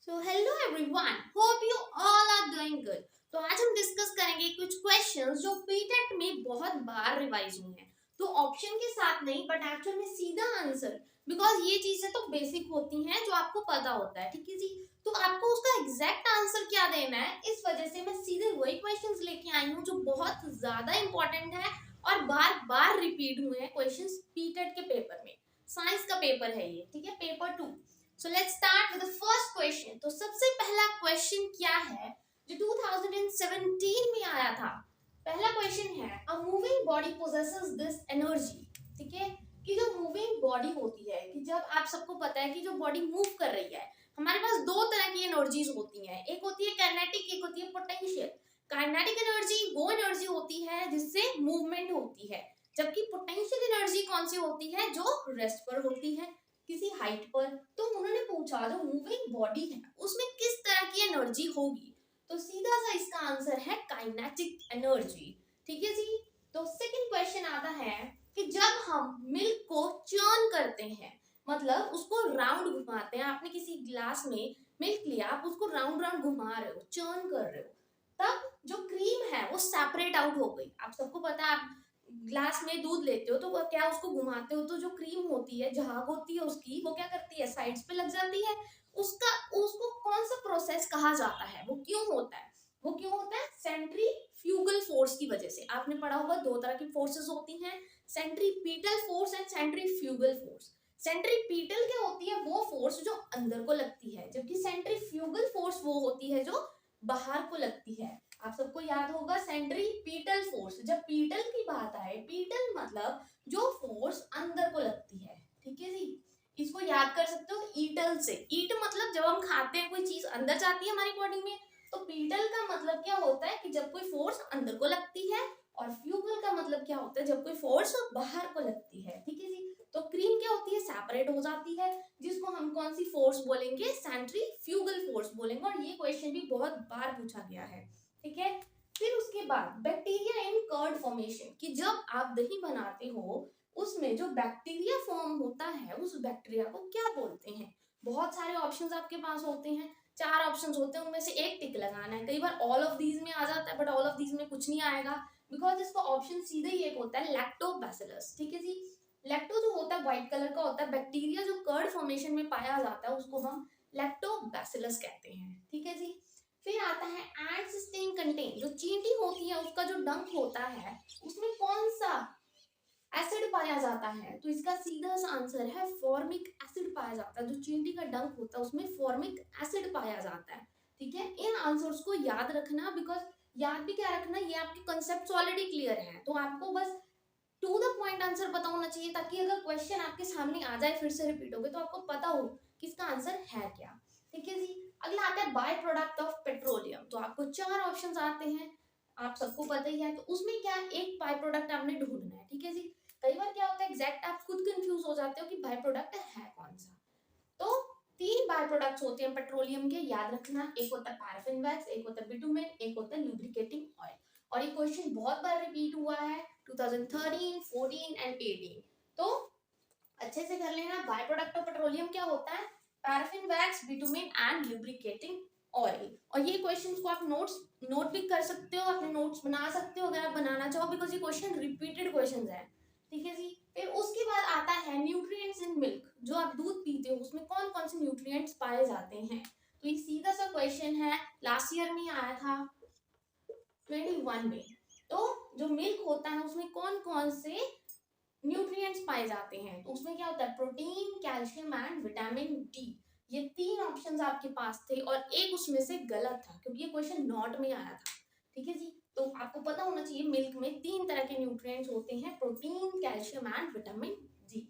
So hello everyone, hope you all are doing good. तो आज हम डिस्कस करेंगे कुछ क्वेश्चंस जो पीटेट में बहुत बार रिवाइज हुए हैं। तो ऑप्शन के साथ नहीं बट एक्चुअल में सीधा आंसर, बिकॉज ये चीजें तो बेसिक होती हैं जो आपको पता होता है, ठीक है जी। तो आपको उसका एग्जैक्ट आंसर क्या देना है, इस वजह से मैं सीधे वही क्वेश्चंस लेके आई हूँ जो बहुत ज्यादा इंपॉर्टेंट है और बार बार रिपीट हुए हैं क्वेश्चंस पीटेट के पेपर में। साइंस का पेपर है ये, ठीक है, paper 2। So let's start with the first question. तो सबसे पहला क्वेश्चन क्या है जो 2017 में आया था। पहला क्वेश्चन है, a moving body possesses this energy. ठीक है, कि जो मूविंग बॉडी होती है, कि जब आप सबको पता है कि जो बॉडी मूव कर रही है, हमारे पास दो तरह की एनर्जीज होती हैं। एक होती है काइनेटिक, एक होती है पोटेंशियल। काइनेटिक एनर्जी वो एनर्जी होती है जिससे मूवमेंट होती है, जबकि पोटेंशियल एनर्जी कौन सी होती है, जो रेस्ट पर होती है किसी हाइट पर। तो उन्होंने पूछा जो मूविंग बॉडी है उसमें किस तरह की एनर्जी होगी, तो सीधा सा इसका आंसर है काइनेटिक एनर्जी। ठीक है जी। तो सेकंड क्वेश्चन आता है कि जब हम मिल्क को चर्न करते हैं, मतलब उसको राउंड घुमाते हैं, आपने किसी ग्लास में मिल्क लिया, आप उसको राउंड राउंड घुमा रहे हो, चर्न कर रहे हो, तब जो क्रीम है वो सेपरेट आउट हो गई। आप सबको पता है, आप ग्लास में दूध लेते हो तो वो क्या, उसको घुमाते हो तो जो क्रीम होती है, झाग होती है उसकी, वो क्या करती है, साइड्स पे लग जाती है। उसका उसको कौन सा प्रोसेस कहा जाता है, वो क्यों होता है, वो क्यों होता है, सेंट्रीफ्यूगल फोर्स की वजह से। आपने पढ़ा होगा दो तरह की फोर्सेस होती हैं, centripetal force and centrifugal force. Centripetal क्या होती है, वो फोर्स जो अंदर को लगती है, जबकि सेंट्रीफ्यूगल फोर्स वो होती है जो बाहर को लगती है। आप सबको याद होगा सेंट्रीपीटल फोर्स। जब पीटल की बात आए, पीटल मतलब जो फोर्स अंदर को लगती है, ठीक है जी। इसको याद कर सकते हो ईटल से। ईट मतलब जब हम खाते हैं कोई चीज अंदर जाती है हमारी बॉडी में, तो पीटल का मतलब क्या होता है कि जब कोई फोर्स अंदर को लगती है, और फ्यूगल का मतलब क्या होता है, जब कोई फोर्स बाहर को लगती है, ठीक है जी। तो क्रीम क्या होती है, सेपरेट हो जाती है, जिसको हम कौन सी फोर्स बोलेंगे, सेंट्रीफ्यूगल फोर्स बोलेंगे। और ये क्वेश्चन भी बहुत बार पूछा गया है, ठीक है। फिर उसके बाद बैक्टीरिया इन कर्ड फॉर्मेशन, कि जब आप दही बनाते हो उसमें जो बैक्टीरिया फॉर्म होता है, उस बैक्टीरिया को क्या बोलते हैं। बहुत सारे ऑप्शंस आपके पास होते हैं, 4 ऑप्शंस होते हैं, उनमें से एक टिक लगाना है। कई बार ऑल ऑफ दीज में आ जाता है, बट ऑल ऑफ दीज में कुछ नहीं आएगा, बिकॉज इसका ऑप्शन सीधे ही एक होता है, लैक्टोबैसिलस। ठीक है जी। लैक्टो जो होता है व्हाइट कलर का होता है, बैक्टीरिया जो कर्ड फॉर्मेशन में पाया जाता है उसको हम लैक्टोबैसिलस कहते हैं, ठीक है जी। फिर आता है एंड स्टिंग कंटेन, जो चींटी होती है उसका जो डंक होता है उसमें कौन सा एसिड पाया जाता है, तो इसका सीधा सा आंसर है फॉर्मिक एसिड पाया जाता है। जो चींटी का डंक होता है उसमें फॉर्मिक एसिड पाया जाता है, ठीक है। इन आंसर्स को याद रखना, बिकॉज याद भी क्या रखना, ये आपके कॉन्सेप्ट ऑलरेडी क्लियर है, तो आपको बस टू द पॉइंट आंसर पता होना चाहिए, ताकि अगर क्वेश्चन आपके सामने आ जाए फिर से रिपीट हो गए तो आपको पता हो कि इसका आंसर है क्या, ठीक है जी। अगला आता है बाय प्रोडक्ट ऑफ पेट्रोलियम। तो आपको 4 ऑप्शंस आते हैं, आप सबको पता ही है, तो उसमें क्या एक बाय प्रोडक्ट आपने ढूंढना है, ठीक है जी। कई बार क्या होता है, एग्जैक्ट आप खुद कंफ्यूज हो जाते हो कि बाय प्रोडक्ट है कौन सा। तो 3 बाय प्रोडक्ट्स होते हैं पेट्रोलियम के, याद रखना। एक होता है पैराफिन वैक्स, एक होता है बिटुमेन, एक होता है लुब्रिकेटिंग ऑयल। और ये क्वेश्चन बहुत बार रिपीट हुआ है 2013, 14 एंड 18। तो अच्छे से कर लेना, बाय प्रोडक्ट ऑफ पेट्रोलियम क्या होता है, paraffin wax, bitumen and lubricating oil. और ये क्वेश्चंस को आप नोट भी कर सकते हो, अपने नोट्स बना सकते हो अगर आप बनाना चाहो, बिकॉज ये क्वेश्चन रिपीटेड क्वेश्चंस है, ठीक है जी। फिर उसके बाद आता है न्यूट्रिएंट्स इन मिल्क, जो आप दूध पीते हो उसमें कौन कौन से न्यूट्रिएंट्स पाए जाते हैं। तो ये सीधा सा क्वेश्चन है, लास्ट ईयर में आया था 21 में। तो जो मिल्क होता है उसमें कौन कौन से न्यूट्रिएंट्स पाए जाते हैं, तो उसमें क्या होता है, protein, calcium and vitamin D. ये 3 ऑप्शंस आपके पास थे और एक उसमें से गलत था, क्योंकि ये क्वेश्चन नॉट में आया था, ठीक है जी। तो आपको पता होना चाहिए मिल्क में 3 तरह के न्यूट्रिएंट्स होते हैं, protein, calcium and vitamin D.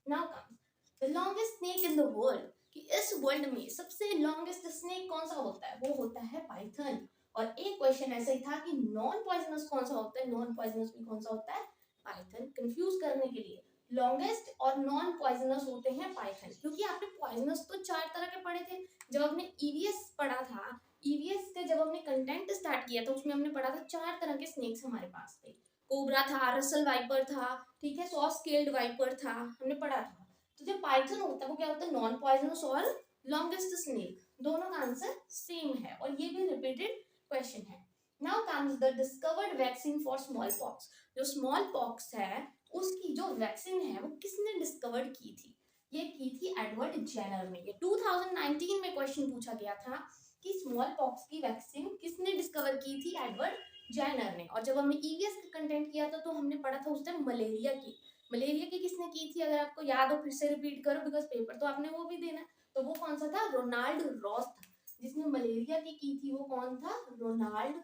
Now come the longest snake in the world, कि इस वर्ल्ड में सबसे लॉन्गेस्ट स्नेक कौन सा होता है, वो होता है पाइथन। और एक क्वेश्चन ऐसा ही था कि नॉन पॉइजनस कौन सा होता है, नॉन पॉइजनस भी कौन सा होता है, पाइथन। कंफ्यूज करने के लिए लॉन्गेस्ट और नॉन पॉइजनस होते हैं पाइथन, क्योंकि आपने पॉइजनस तो 4 तरह के पढ़े थे जब आपने ईवीएस पढ़ा था। ईवीएस के जब हमने कंटेंट स्टार्ट किया था उसमें हमने पढ़ा था 4 तरह के स्नेक्स हमारे पास थे, कोबरा था, रसल वाइपर था, ठीक है, सॉफ्ट स्केल्ड वाइपर था, हमने पढ़ा था। तो जो पाइथन होता है वो क्या होता है, नॉन पॉइजनस और लॉन्गेस्ट स्नेक, दोनों का आंसर सेम है और ये भी रिपीटेड क्वेश्चन है। Now comes the discovered vaccine for small pox. जो स्मॉल पॉक्स है उसकी जो वैक्सीन है वो किसने डिस्कवर्ड की थी? ये की थी एडवर्ड जेनर ने। ये 2019 में क्वेश्चन पूछा गया था कि स्मॉल पॉक्स की वैक्सीन किसने डिस्कवर की थी? एडवर्ड जेनर ने। और जब हमने ईवीएस का कंटेंट किया था तो हमने पढ़ा था उस टाइम मलेरिया की। मलेरिया की किसने की थी? अगर आपको याद हो फिर से रिपीट करो, बिकॉज पेपर तो आपने वो भी देना है। तो वो कौन सा था? रोनाल्ड रॉस था। जिसने मलेरिया की थी वो कौन था? रोनाल्ड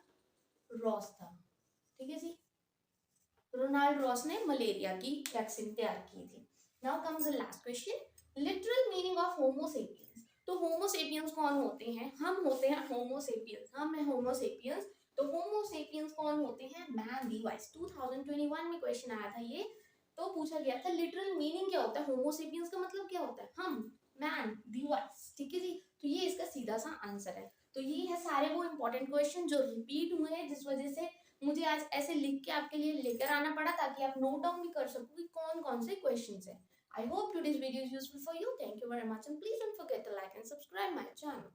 रॉस था। ठीक है जी, रोनाल्ड रॉस ने मलेरिया की वैक्सीन तैयार की थी। Now comes the last question, literal meaning of homo sapiens. तो होमो सेपियंस कौन होते हैं? हम होते हैं होमो सेपियंस, हम है होमो सेपियंस। तो होमो सेपियंस कौन होते हैं? Man device. 2021 में क्वेश्चन आया था ये, तो पूछा गया था लिटरल मीनिंग क्या होता है? होमो सेपियंस का मतलब क्या होता है? हम, मैन, डिवाइस। ठीक है जी, तो ये इसका सीधा सा आंसर है। तो ये है सारे वो इंपॉर्टेंट क्वेश्चन जो रिपीट हुए हैं, जिस वजह से मुझे आज ऐसे लिख के आपके लिए लेकर आना पड़ा ताकि आप नोट डाउन भी कर सको कि कौन कौन से क्वेश्चंस हैं। I hope today's video is useful for you. Thank you very much and please don't forget to like and subscribe my channel.